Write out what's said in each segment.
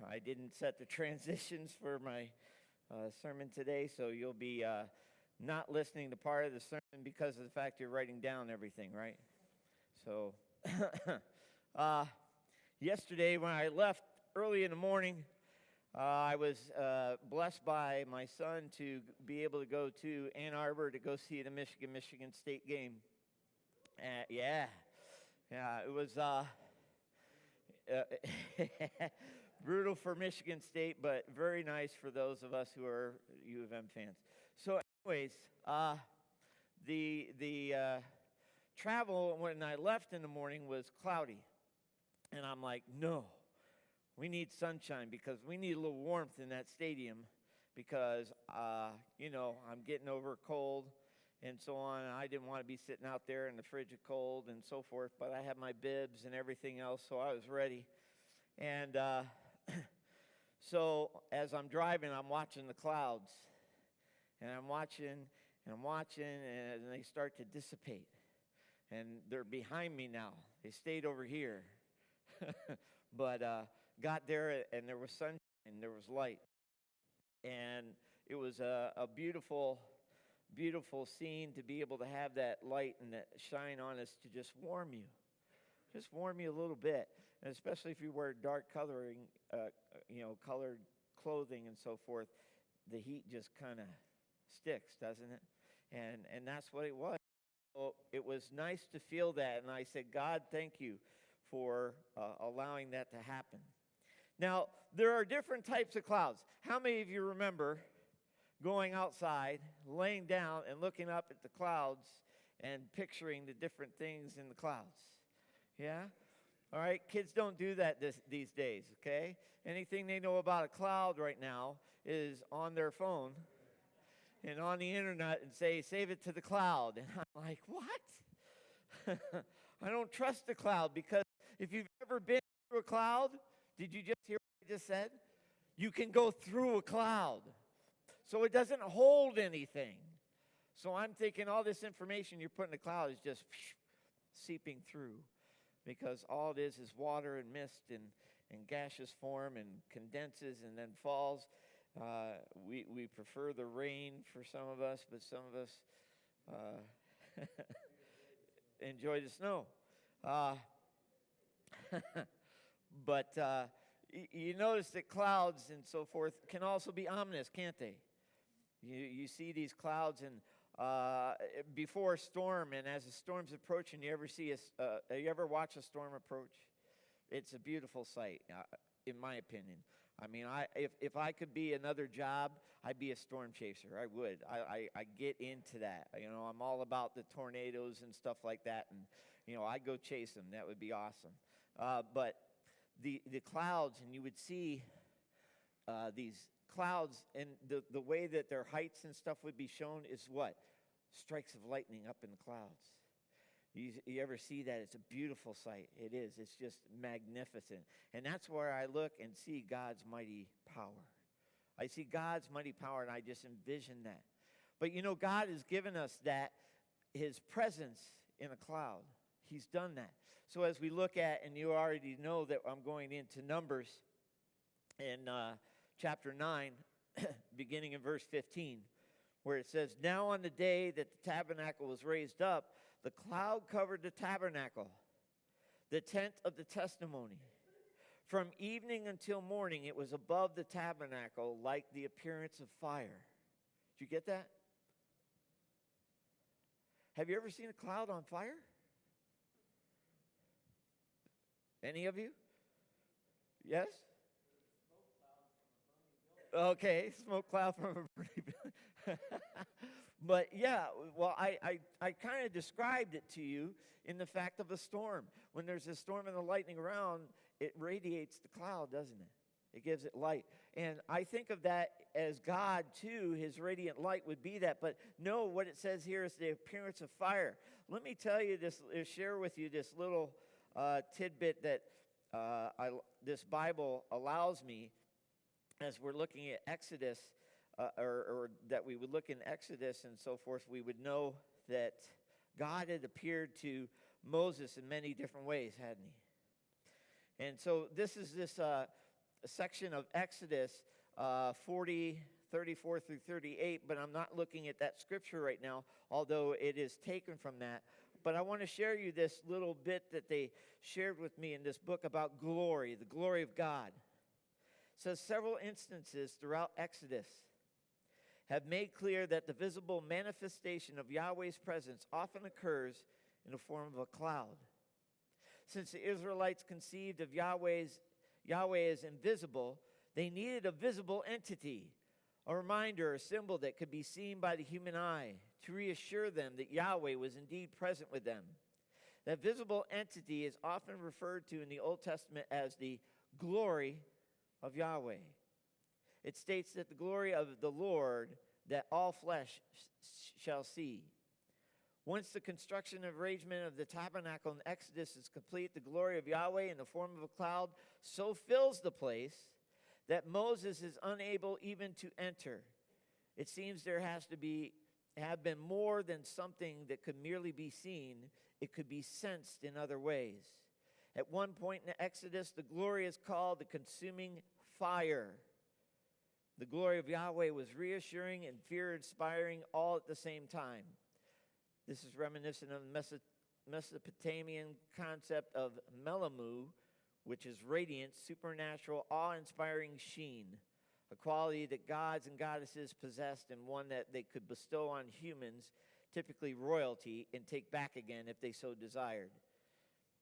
I didn't set the transitions for my sermon today, so you'll be not listening to part of the sermon because of the fact you're writing down everything, right? So, yesterday when I left early in the morning, I was blessed by my son to be able to go to Ann Arbor to go see the Michigan State game. Yeah, it was brutal for Michigan State, but very nice for those of us who are U of M fans. So, anyways, the travel when I left in the morning was cloudy, and I'm like, no, we need sunshine because we need a little warmth in that stadium because I'm getting over a cold and so on. I didn't want to be sitting out there in the frigid cold and so forth, but I had my bibs and everything else, so I was ready. And so as I'm driving, I'm watching the clouds, and I'm watching, and they start to dissipate. And they're behind me now. They stayed over here. But got there, and there was sunshine, there was light. And it was a beautiful, beautiful scene to be able to have that light and that shine on us to just warm you. Just warm you a little bit. And especially if you wear dark coloring, colored clothing and so forth, the heat just kind of sticks, doesn't it? And that's what it was. So it was nice to feel that, and I said, God, thank you for allowing that to happen. Now, there are different types of clouds. How many of you remember going outside, laying down, and looking up at the clouds and picturing the different things in the clouds? Yeah? All right, kids don't do that these days, okay? Anything they know about a cloud right now is on their phone and on the internet and say, save it to the cloud. And I'm like, what? I don't trust the cloud because if you've ever been through a cloud, did you just hear what I just said? You can go through a cloud. So it doesn't hold anything. So I'm thinking all this information you're putting in the cloud is just seeping through because all it is water and mist and gaseous form and condenses and then falls. We prefer the rain for some of us, but some of us enjoy the snow. But you notice that clouds and so forth can also be ominous, can't they? You see these clouds and before a storm, and as the storm's approaching, you ever watch a storm approach? It's a beautiful sight, in my opinion. I mean, if I could be another job, I'd be a storm chaser. I would. I get into that. I'm all about the tornadoes and stuff like that, and I'd go chase them. That would be awesome. But the clouds, and you would see these clouds, and the way that their heights and stuff would be shown is what? Strikes of lightning up in the clouds. You ever see that? It's a beautiful sight. It is. It's just magnificent. And that's where I look and see God's mighty power. I see God's mighty power, and I just envision that. But God has given us that, His presence in a cloud. He's done that. So as we look at, and you already know that I'm going into Numbers in chapter 9, beginning in verse 15, where it says, now on the day that the tabernacle was raised up, the cloud covered the tabernacle, the tent of the testimony. From evening until morning, it was above the tabernacle like the appearance of fire. Did you get that? Have you ever seen a cloud on fire? Any of you? Yes? Okay, smoke cloud from a burning building. But yeah, well, I kind of described it to you in the fact of a storm. When there's a storm and the lightning around, it radiates the cloud, doesn't it? It gives it light. And I think of that as God, too, His radiant light would be that. But no, what it says here is the appearance of fire. Let me tell you this, share with you this little tidbit that this Bible allows me as we're looking at Exodus, or that we would look in Exodus and so forth, we would know that God had appeared to Moses in many different ways, hadn't He? And so this is this section of Exodus 40, 34 through 38, but I'm not looking at that scripture right now, although it is taken from that. But I want to share you this little bit that they shared with me in this book about glory, the glory of God. It says several instances throughout Exodus have made clear that the visible manifestation of Yahweh's presence often occurs in the form of a cloud. Since the Israelites conceived of Yahweh as invisible, they needed a visible entity, a reminder, a symbol that could be seen by the human eye to reassure them that Yahweh was indeed present with them. That visible entity is often referred to in the Old Testament as the glory of Yahweh. It states that the glory of the Lord that all flesh shall see. Once the construction and arrangement of the tabernacle in Exodus is complete, the glory of Yahweh in the form of a cloud so fills the place that Moses is unable even to enter. It seems there have been more than something that could merely be seen. It could be sensed in other ways. At one point in the Exodus, the glory is called the consuming fire. The glory of Yahweh was reassuring and fear-inspiring all at the same time. This is reminiscent of the Mesopotamian concept of melamu, which is radiant, supernatural, awe-inspiring sheen, a quality that gods and goddesses possessed and one that they could bestow on humans, typically royalty, and take back again if they so desired.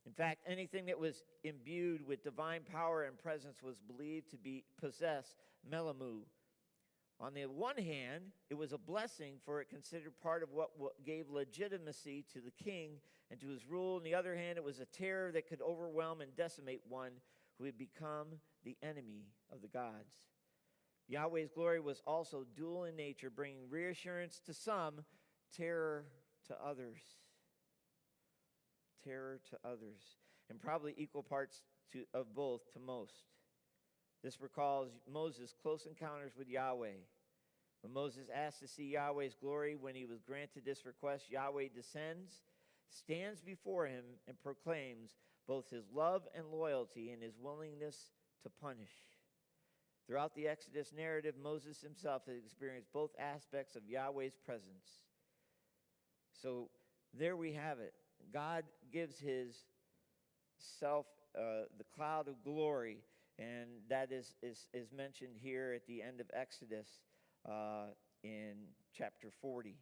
In fact, anything that was imbued with divine power and presence was believed to possess melamu. On the one hand, it was a blessing, for it considered part of what gave legitimacy to the king and to his rule. On the other hand, it was a terror that could overwhelm and decimate one who had become the enemy of the gods. Yahweh's glory was also dual in nature, bringing reassurance to some, terror to others. Terror to others, and probably equal parts of both to most. This recalls Moses' close encounters with Yahweh. When Moses asked to see Yahweh's glory, when he was granted this request, Yahweh descends, stands before him, and proclaims both his love and loyalty and his willingness to punish. Throughout the Exodus narrative, Moses himself has experienced both aspects of Yahweh's presence. So there we have it. God gives his self, the cloud of glory, and that is mentioned here at the end of Exodus in chapter 40.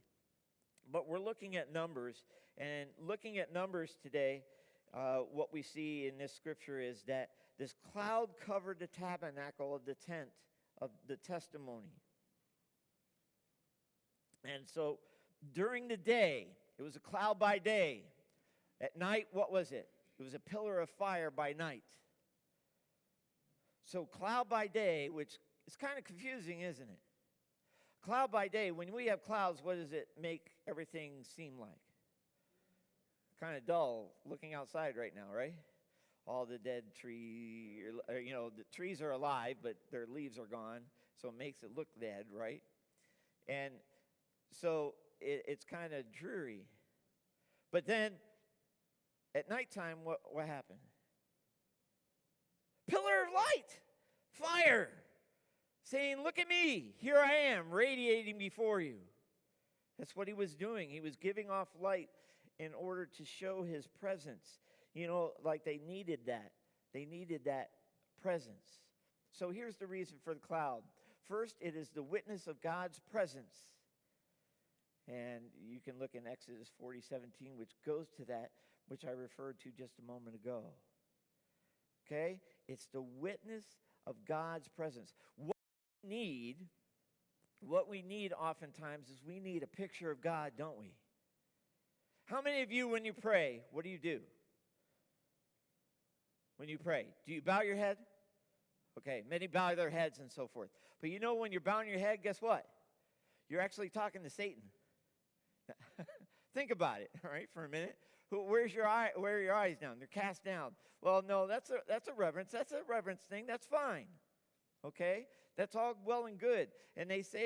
But we're looking at Numbers, and looking at Numbers today, what we see in this scripture is that this cloud covered the tabernacle of the tent of the testimony. And so during the day, it was a cloud by day. At night, what was it? It was a pillar of fire by night. So cloud by day, which is kind of confusing, isn't it? Cloud by day, when we have clouds, what does it make everything seem like? Kind of dull looking outside right now, right? All the dead trees, the trees are alive, but their leaves are gone, so it makes it look dead, right? And so it's kind of dreary. But then at nighttime, what happened? Pillar of light, fire, saying, look at me, here I am, radiating before you. That's what he was doing. He was giving off light in order to show his presence. Like they needed that. They needed that presence. So here's the reason for the cloud. First, it is the witness of God's presence. And you can look in Exodus 40:17, which goes to that, which I referred to just a moment ago. Okay? It's the witness of God's presence. What we need oftentimes is we need a picture of God, don't we? How many of you, when you pray, what do? When you pray, do you bow your head? Okay, many bow their heads and so forth. But when you're bowing your head, guess what? You're actually talking to Satan. Think about it, all right, for a minute. Where are your eyes down? They're cast down. Well, no, that's a reverence. That's a reverence thing. That's fine. Okay? That's all well and good. And they say